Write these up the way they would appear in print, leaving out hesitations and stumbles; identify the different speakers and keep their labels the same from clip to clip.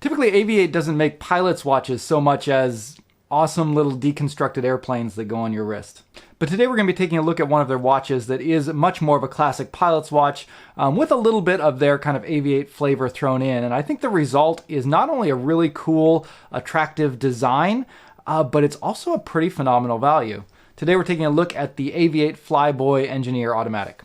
Speaker 1: Typically, AVI-8 doesn't make pilot's watches so much as awesome little deconstructed airplanes that go on your wrist. But today we're going to be taking a look at one of their watches that is much more of a classic pilot's watch with a little bit of their kind of AVI-8 flavor thrown in. And I think the result is not only a really cool, attractive design, but it's also a pretty phenomenal value. Today we're taking a look at the AVI-8 Flyboy Engineer Automatic.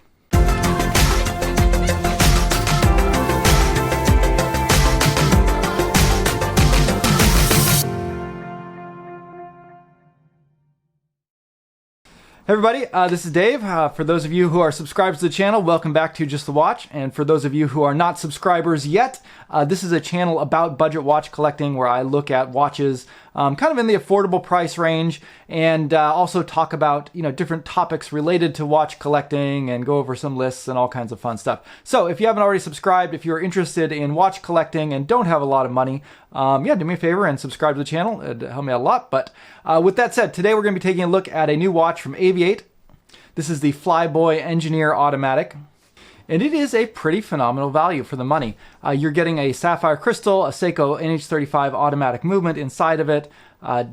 Speaker 1: Hey everybody, this is Dave. For those of you who are subscribed to the channel, welcome back to Just the Watch. And for those of you who are not subscribers yet, this is a channel about budget watch collecting where I look at watches kind of in the affordable price range and also talk about different topics related to watch collecting and go over some lists and all kinds of fun stuff. So if you haven't already subscribed, if you're interested in watch collecting and don't have a lot of money, do me a favor and subscribe to the channel. It'd help me out a lot. But with that said, today we're going to be taking a look at a new watch from AVI-8. This is the Flyboy Engineer Automatic. And it is a pretty phenomenal value for the money. You're getting a sapphire crystal, a Seiko NH35 automatic movement inside of it,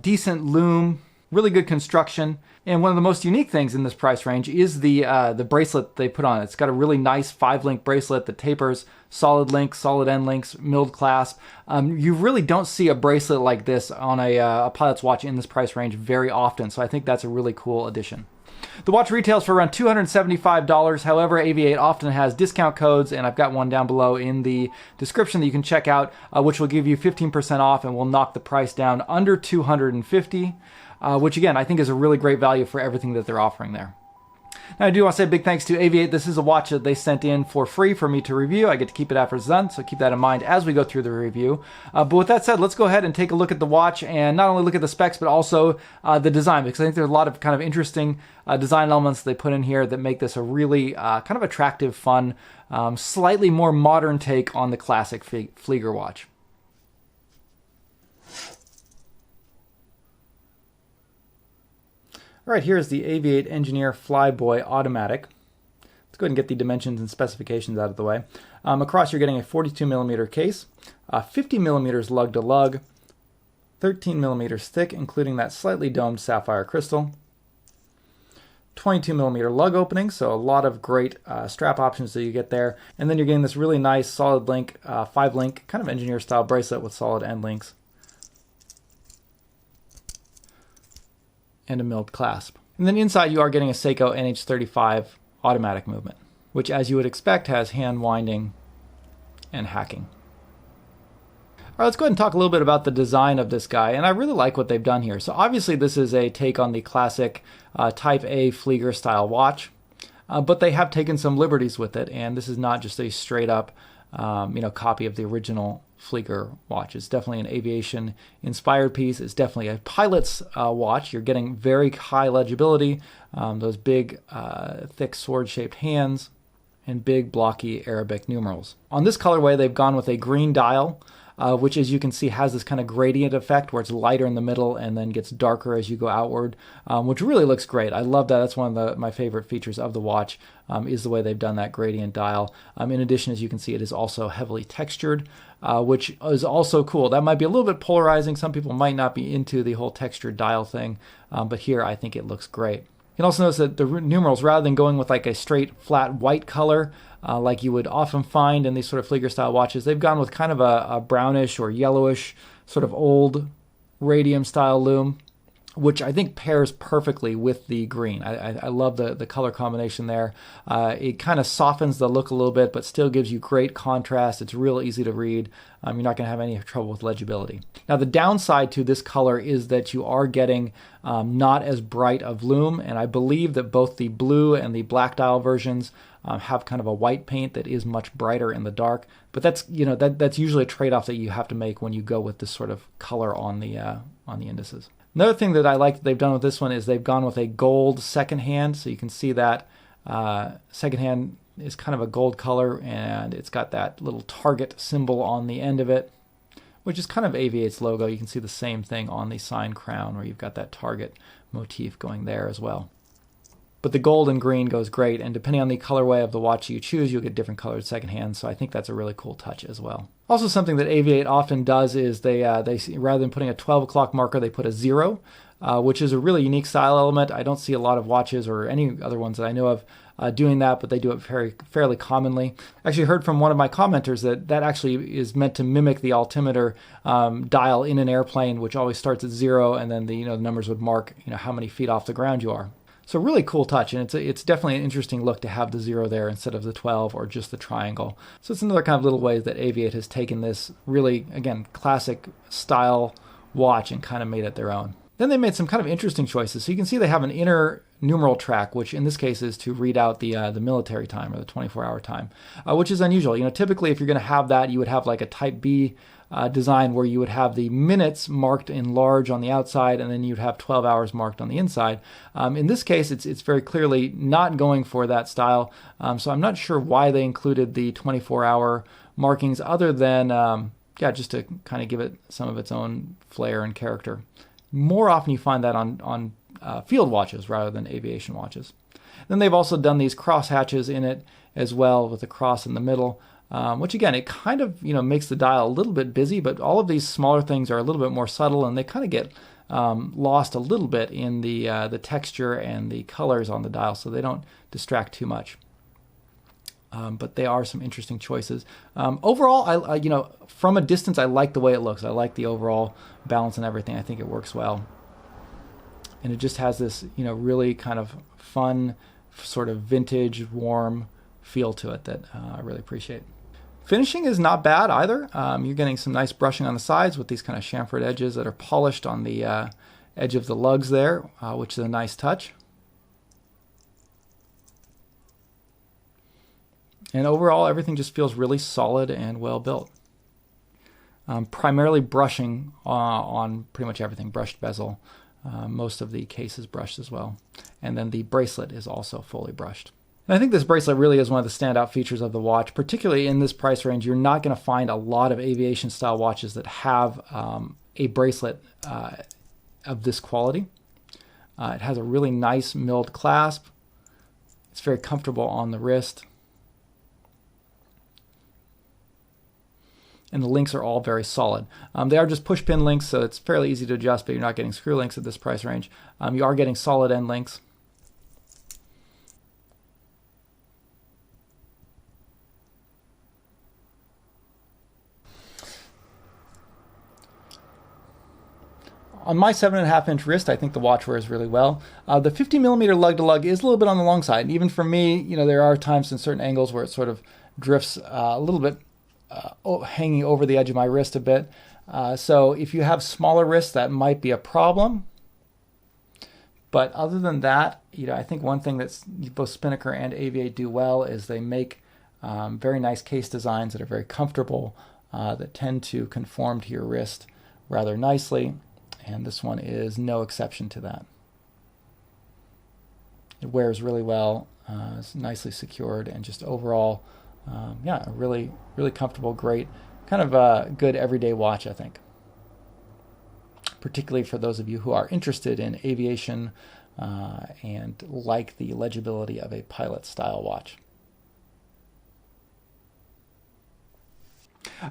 Speaker 1: decent lume, really good construction. And one of the most unique things in this price range is the bracelet they put on it. It's got a really nice 5-link bracelet that tapers, solid link, solid end links, milled clasp. You really don't see a bracelet like this on a pilot's watch in this price range very often, so I think that's a really cool addition. The watch retails for around $275. However, AVI-8 often has discount codes, and I've got one down below in the description that you can check out, which will give you 15% off and will knock the price down under $250, which again, I think is a really great value for everything that they're offering there. Now, I do want to say a big thanks to AVI-8. This is a watch that they sent in for free for me to review. I get to keep it after it's done, so keep that in mind as we go through the review. But with that said, let's go ahead and take a look at the watch and not only look at the specs, but also the design, because I think there's a lot of kind of interesting design elements they put in here that make this a really kind of attractive, fun, slightly more modern take on the classic Flieger watch. All right, here's the AVI-8 Engineer Flyboy Automatic. Let's go ahead and get the dimensions and specifications out of the way. Across, you're getting a 42mm case, 50mm lug to lug, 13mm thick, including that slightly domed sapphire crystal, 22mm lug opening, so a lot of great strap options that you get there. And then you're getting this really nice solid link, 5-link kind of engineer style bracelet with solid end links, and a milled clasp. And then inside you are getting a Seiko NH35 automatic movement, which as you would expect has hand winding and hacking. All right, let's go ahead and talk a little bit about the design of this guy, and I really like what they've done here. So obviously this is a take on the classic Type A Flieger style watch, but they have taken some liberties with it, and this is not just a straight up copy of the original Flieger watch. It's definitely an aviation inspired piece. It's definitely a pilot's watch. You're getting very high legibility, those big thick sword shaped hands, and big blocky Arabic numerals. On this colorway they've gone with a green dial, which as you can see has this kind of gradient effect where it's lighter in the middle and then gets darker as you go outward, which really looks great. I love that. That's one of my favorite features of the watch, is the way they've done that gradient dial. In addition, as you can see, it is also heavily textured, which is also cool. That might be a little bit polarizing. Some people might not be into the whole textured dial thing, but here I think it looks great. You can also notice that the numerals, rather than going with like a straight flat white color like you would often find in these sort of Flieger style watches, they've gone with kind of a brownish or yellowish sort of old radium style lume, which I think pairs perfectly with the green. I love the color combination there. It kind of softens the look a little bit, but still gives you great contrast. It's real easy to read. You're not going to have any trouble with legibility. Now, the downside to this color is that you are getting not as bright of lume, and I believe that both the blue and the black dial versions have kind of a white paint that is much brighter in the dark. But that's that's usually a trade-off that you have to make when you go with this sort of color on the indices. Another thing that I like that they've done with this one is they've gone with a gold second hand. So you can see that second hand is kind of a gold color, and it's got that little target symbol on the end of it, which is kind of AVI-8's logo. You can see the same thing on the sign crown where you've got that target motif going there as well. but the gold and green goes great. And depending on the colorway of the watch you choose, you'll get different colored secondhand. So I think that's a really cool touch as well. Also, something that AVI-8 often does is they rather than putting a 12 o'clock marker, they put a 0, which is a really unique style element. I don't see a lot of watches or any other ones that I know of doing that, but they do it fairly commonly. I actually heard from one of my commenters that actually is meant to mimic the altimeter dial in an airplane, which always starts at 0, and then the numbers would mark how many feet off the ground you are. So really cool touch, and it's definitely an interesting look to have the 0 there instead of the 12 or just the triangle. So it's another kind of little way that AVI-8 has taken this really, again, classic style watch and kind of made it their own. Then they made some kind of interesting choices. So you can see they have an inner numeral track, which in this case is to read out the military time or the 24-hour time, which is unusual. Typically if you're going to have that, you would have like a Type B design where you would have the minutes marked in large on the outside, and then you'd have 12 hours marked on the inside. In this case, it's very clearly not going for that style. So I'm not sure why they included the 24-hour markings, other than just to kind of give it some of its own flair and character. More often you find that on field watches rather than aviation watches. Then they've also done these cross hatches in it as well, with a cross in the middle, which again, it kind of makes the dial a little bit busy, but all of these smaller things are a little bit more subtle, and they kind of get lost a little bit in the texture and the colors on the dial, so they don't distract too much. But they are some interesting choices. Overall, I from a distance, I like the way it looks. I like the overall balance and everything. I think it works well. And it just has this, really kind of fun, sort of vintage, warm feel to it that I really appreciate. Finishing is not bad either. You're getting some nice brushing on the sides with these kind of chamfered edges that are polished on the edge of the lugs there, which is a nice touch. And overall, everything just feels really solid and well built. Primarily brushing on pretty much everything, brushed bezel. Most of the case is brushed as well. And then the bracelet is also fully brushed. And I think this bracelet really is one of the standout features of the watch, particularly in this price range. You're not going to find a lot of aviation style watches that have a bracelet of this quality. It has a really nice milled clasp. It's very comfortable on the wrist. And the links are all very solid. They are just push pin links, so it's fairly easy to adjust, but you're not getting screw links at this price range. You are getting solid end links. On my 7.5-inch wrist, I think the watch wears really well. The 50mm lug-to-lug is a little bit on the long side. Even for me, there are times in certain angles where it sort of drifts a little bit hanging over the edge of my wrist a bit. So if you have smaller wrists, that might be a problem. But other than that, I think one thing that both Spinnaker and AVI-8 do well is they make very nice case designs that are very comfortable, that tend to conform to your wrist rather nicely. And this one is no exception to that. It wears really well, it's nicely secured, and just overall, a really, really comfortable, great, kind of a good everyday watch, I think. Particularly for those of you who are interested in aviation and like the legibility of a pilot style watch.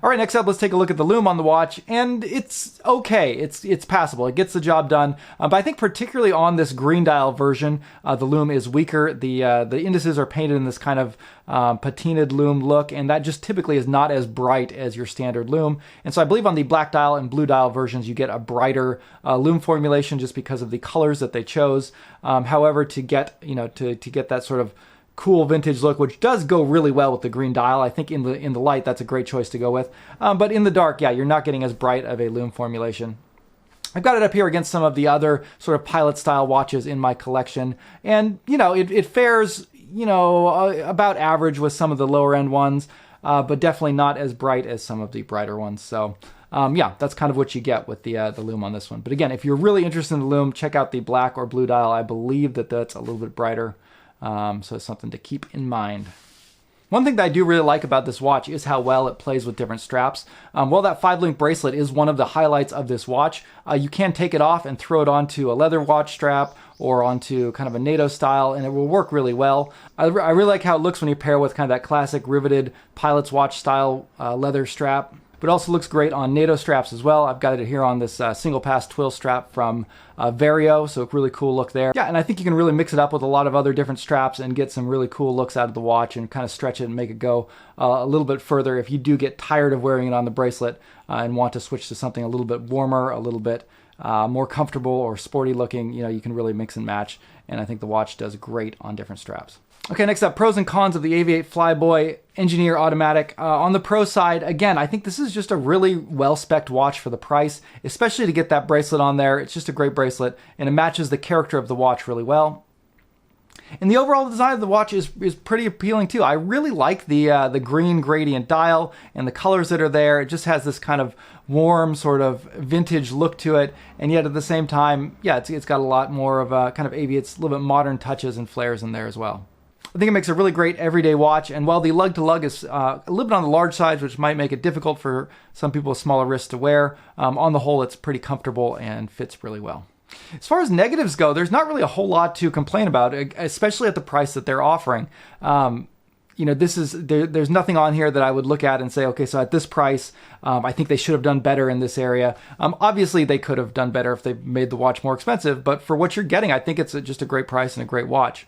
Speaker 1: All right, next up, let's take a look at the lume on the watch, and it's okay. It's passable. It gets the job done, but I think particularly on this green dial version, the lume is weaker. The indices are painted in this kind of patinaed lume look, and that just typically is not as bright as your standard lume. And so I believe on the black dial and blue dial versions, you get a brighter lume formulation just because of the colors that they chose. However, to get to get that sort of cool vintage look, which does go really well with the green dial. I think in the light, that's a great choice to go with. But in the dark, yeah, you're not getting as bright of a lume formulation. I've got it up here against some of the other sort of pilot style watches in my collection. And, it fares, about average with some of the lower end ones, but definitely not as bright as some of the brighter ones. So yeah, that's kind of what you get with the lume on this one. But again, if you're really interested in the lume, check out the black or blue dial. I believe that that's a little bit brighter. So it's something to keep in mind. One thing that I do really like about this watch is how well it plays with different straps. While that 5-link bracelet is one of the highlights of this watch, you can take it off and throw it onto a leather watch strap or onto kind of a NATO style, and it will work really well. I really like how it looks when you pair with kind of that classic riveted pilot's watch style leather strap. But it also looks great on NATO straps as well. I've got it here on this single pass twill strap from Vario, so a really cool look there. Yeah, and I think you can really mix it up with a lot of other different straps and get some really cool looks out of the watch and kind of stretch it and make it go a little bit further if you do get tired of wearing it on the bracelet and want to switch to something a little bit warmer, a little bit more comfortable or sporty looking. You know, you can really mix and match, and I think the watch does great on different straps. Okay, next up, pros and cons of the AVI-8 Flyboy Engineer Automatic. On the pro side, again, I think this is just a really well-spec'd watch for the price, especially to get that bracelet on there. It's just a great bracelet, and it matches the character of the watch really well. And the overall design of the watch is pretty appealing too. I really like the green gradient dial and the colors that are there. It just has this kind of warm sort of vintage look to it, and yet at the same time, yeah, it's got a lot more of a kind of AVI. It's a little bit modern touches and flares in there as well. I think it makes a really great everyday watch, and while the lug-to-lug is a little bit on the large side, which might make it difficult for some people with smaller wrists to wear, on the whole it's pretty comfortable and fits really well. As far as negatives go, there's not really a whole lot to complain about, especially at the price that they're offering. You know, there's nothing on here that I would look at and say, okay, so at this price, I think they should have done better in this area. Obviously, they could have done better if they made the watch more expensive, but for what you're getting, I think it's just a great price and a great watch.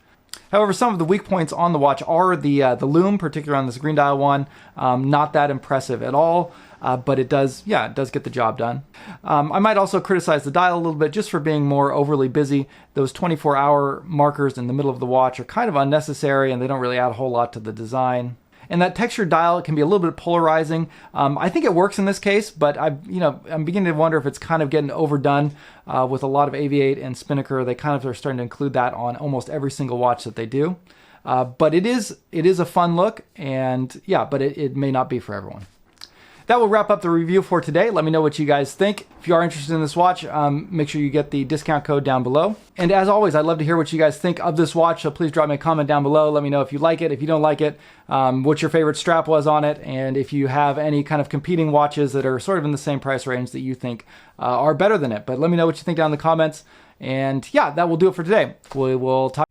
Speaker 1: However, some of the weak points on the watch are the Lume, particularly on this green dial one. Not that impressive at all, but it does get the job done. I might also criticize the dial a little bit just for being more overly busy. Those 24-hour markers in the middle of the watch are kind of unnecessary, and they don't really add a whole lot to the design. And that textured dial can be a little bit polarizing. I think it works in this case, but I'm beginning to wonder if it's kind of getting overdone with a lot of AVI-8 and Spinnaker. They kind of are starting to include that on almost every single watch that they do. But it is a fun look, and yeah, but it may not be for everyone. That will wrap up the review for today. Let me know what you guys think. If you are interested in this watch, make sure you get the discount code down below. And as always, I'd love to hear what you guys think of this watch, so please drop me a comment down below. Let me know if you like it, if you don't like it, what your favorite strap was on it, and if you have any kind of competing watches that are sort of in the same price range that you think are better than it. But let me know what you think down in the comments. And yeah, that will do it for today. We will talk